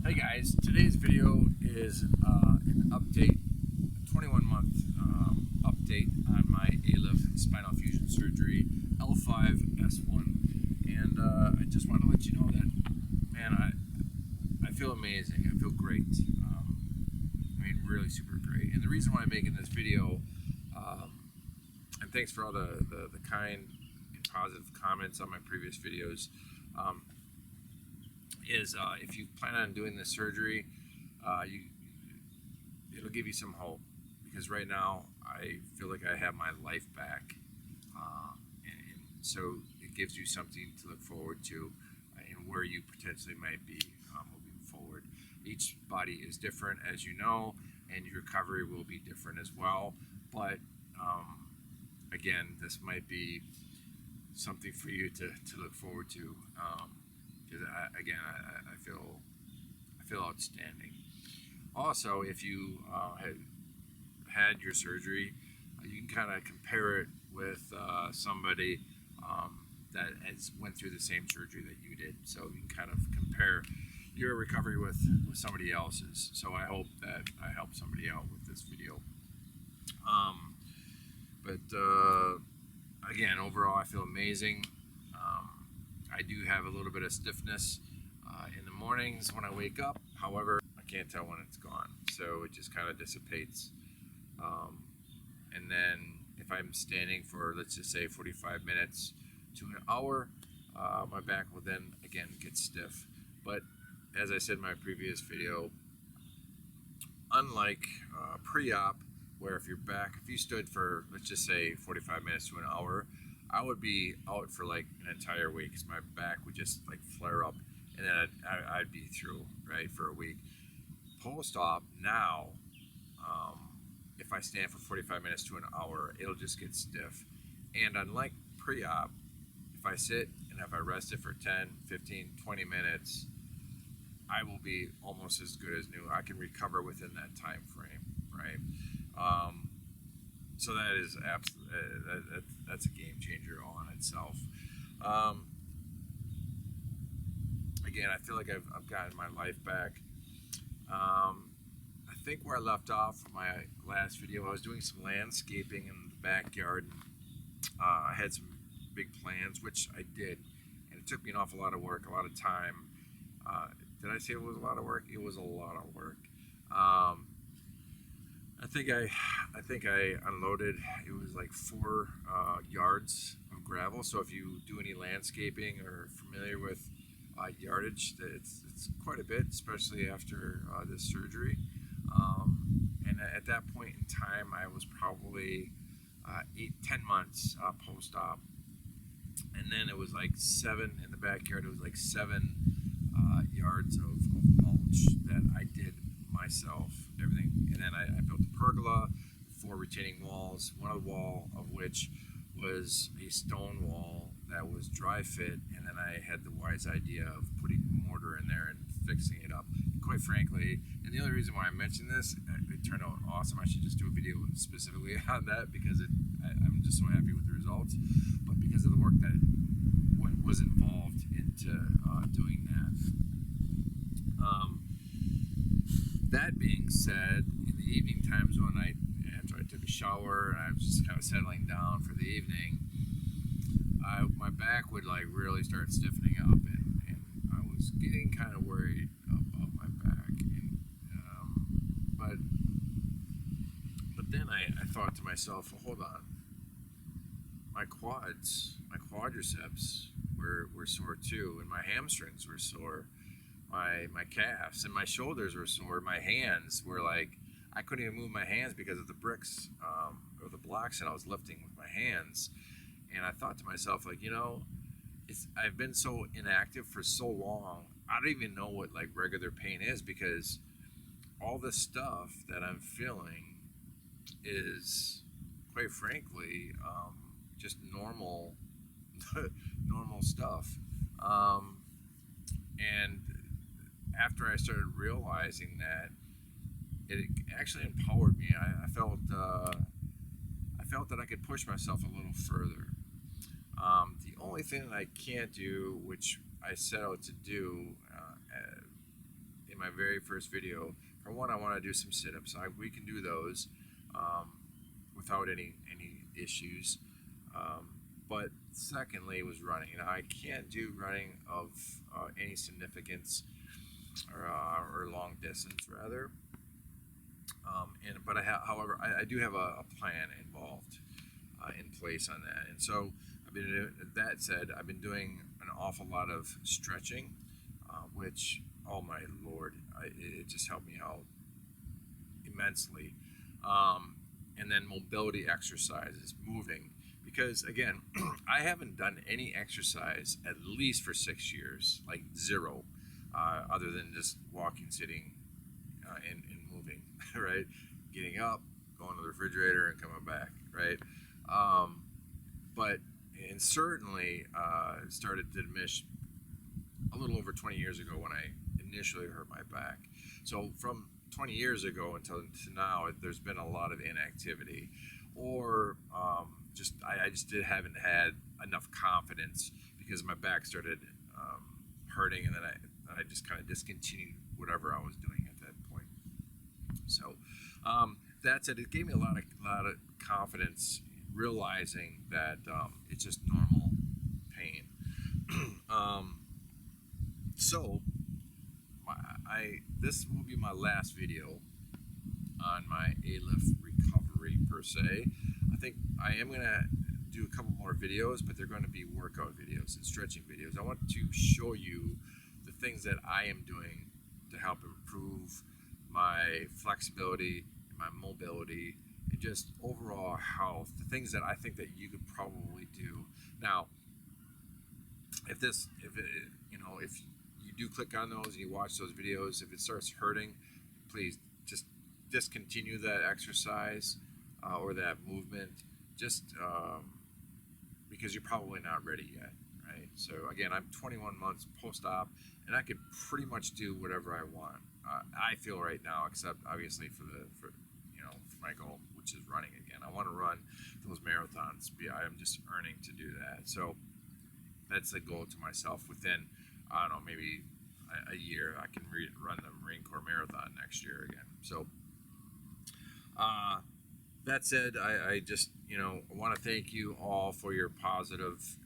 Hey guys, today's video is an update, a 21-month update on my ALIF spinal fusion surgery, L5-S1. And I just want to let you know that, man, I feel amazing. I feel great. Really super great. And the reason why I'm making this video, and thanks for all the kind and positive comments on my previous videos, is if you plan on doing this surgery, it'll give you some hope, because right now I feel like I have my life back, and so it gives you something to look forward to and where you potentially might be moving forward. Each body is different, as you know, and your recovery will be different as well, but again, this might be something for you to look forward to, because I feel outstanding. Also, if you had your surgery, you can kind of compare it with somebody that has went through the same surgery that you did. So you can kind of compare your recovery with somebody else's. So I hope that I help somebody out with this video. Again, overall, I feel amazing. I do have a little bit of stiffness in the mornings when I wake up. However, I can't tell when it's gone, so it just kind of dissipates. And then if I'm standing for, let's just say, 45 minutes to an hour, my back will then again get stiff. But as I said in my previous video, unlike pre-op, where if you stood for, let's just say, 45 minutes to an hour, I would be out for like an entire week, because my back would just like flare up, and then I'd be through, right, for a week. Post-op now, if I stand for 45 minutes to an hour, it'll just get stiff. And unlike pre-op, if I sit and if I rest it for 10, 15, 20 minutes, I will be almost as good as new. I can recover within that time frame, right? So that is that's a game changer all in itself. Again, I feel like I've gotten my life back. I think where I left off from my last video, I was doing some landscaping in the backyard. I had some big plans, which I did, and it took me an awful lot of work, a lot of time. Did I say it was a lot of work? It was a lot of work. I think I unloaded, it was like 4 yards of gravel. So if you do any landscaping or familiar with yardage, it's quite a bit, especially after this surgery. And at that point in time, I was probably 10 months post-op. And then it was like 7 in the backyard. It was like 7 yards of mulch that I did myself, everything. And then I built a pergola, 4 retaining walls, one of the wall of which was a stone wall that was dry fit, and then I had the wise idea of putting mortar in there and fixing it up. Quite frankly, and the only reason why I mentioned this, it turned out awesome. I should just do a video specifically on that, because I'm just so happy with the results, but because of the work that was involved into doing that. That being said, in the evening times after I took a shower and I was just kind of settling down for the evening, my back would like really start stiffening up, and I was getting kind of worried about my back. And, but then I thought to myself, well, hold on, my quadriceps were sore too, and my hamstrings were sore. My calves and my shoulders were sore. My hands were like, I couldn't even move my hands because of the bricks or the blocks that I was lifting with my hands. And I thought to myself, like, I've been so inactive for so long, I don't even know what like regular pain is, because all this stuff that I'm feeling is, quite frankly, just normal stuff. And after I started realizing that, it actually empowered me. I felt that I could push myself a little further. The only thing that I can't do, which I set out to do in my my very first video, for one, I want to do some sit-ups. We can do those without any issues. But secondly, was running. Now, I can't do running of any significance or long distance, rather. However, I do have a plan involved in place on that. And so, that said, I've been doing an awful lot of stretching, which, oh my Lord, it just helped me out immensely. And then mobility exercises, moving. Because again, I haven't done any exercise at least for 6 years, like zero, other than just walking, sitting, and moving, right? Getting up, going to the refrigerator, and coming back, right? And certainly started to diminish a little over 20 years ago when I initially hurt my back. So from 20 years ago until to now, there's been a lot of inactivity, or I just haven't had enough confidence because my back started hurting, and then I just kind of discontinued whatever I was doing at that point. So that said, it gave me a lot of confidence, realizing that it's just normal pain. So this will be my last video on my ALIF recovery per se. I think I am going to do a couple more videos, but they're going to be workout videos and stretching videos. I want to show you the things that I am doing to help improve my flexibility, my mobility, and just overall health. The things that I think that you could probably do. Now, if you do click on those and you watch those videos, if it starts hurting, please just discontinue that exercise or that movement, just because you're probably not ready yet, right? So again, I'm 21 months post-op, and I could pretty much do whatever I want. I feel right now, except obviously for my goal, which is running again. I want to run those marathons. I'm just earning to do that. So that's a goal to myself. Within, I don't know, maybe a year, I can run the Marine Corps Marathon next year again. So that said, I just want to thank you all for your positive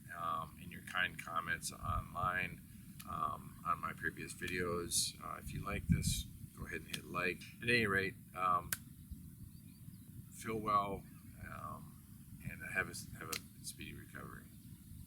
and your kind comments online on my previous videos. If you like this, go ahead and hit like. At any rate, feel well and have a speedy recovery.